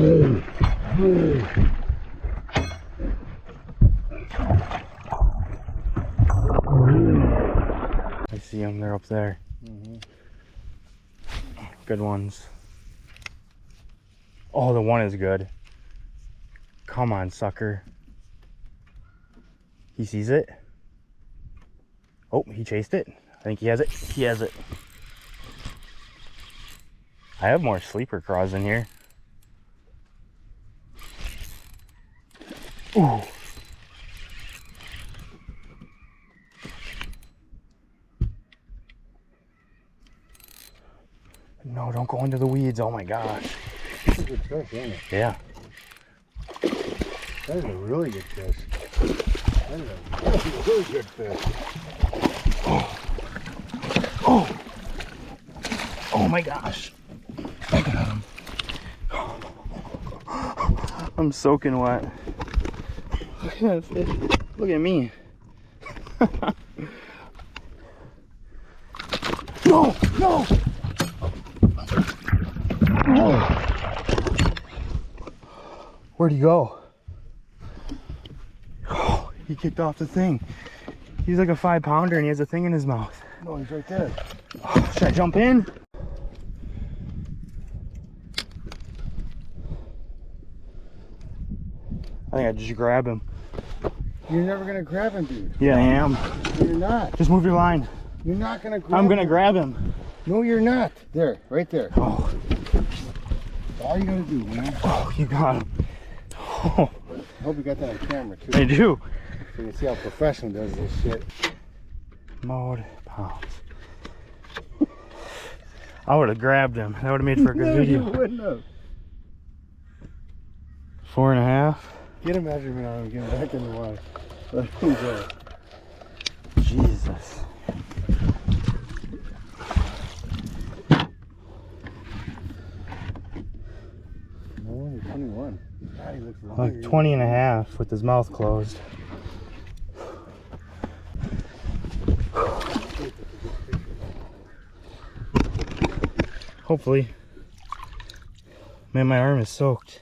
I see them, they're up there. Good ones. Oh, the one is good. Come on, sucker. He sees it. Oh, he chased it. I think he has it. He has it. I have more sleeper craws in here. Ooh. No, don't go into the weeds. Oh my gosh. That's a good fish, isn't it? Yeah. That is a really good fish. That is a really good fish. Oh. Oh my gosh. I got him. I'm soaking wet. Look at that fish. Look at me. No, no. Where'd he go? Oh, he kicked off the thing. He's like a 5-pounder and he has a thing in his mouth. No, he's right there. Oh, should I jump in? I think I just grab him. You're never gonna grab him, dude. Yeah, I am. You're not. Just move your line. You're not gonna grab I'm gonna him. grab him. No, you're not. There, right there. Oh, All you gotta do, man. oh, you got him. Oh, I hope you got that on camera too. I do. So you can see how professional does this shit. Mode pounds. I would have grabbed him. That would have made for a good No, video. you wouldn't have. 4.5. Get a measurement on him, get him back in the water. Let him go. Jesus. No, you're 21. God, he looks Like 20.5 with his mouth closed. Hopefully. Man, my arm is soaked.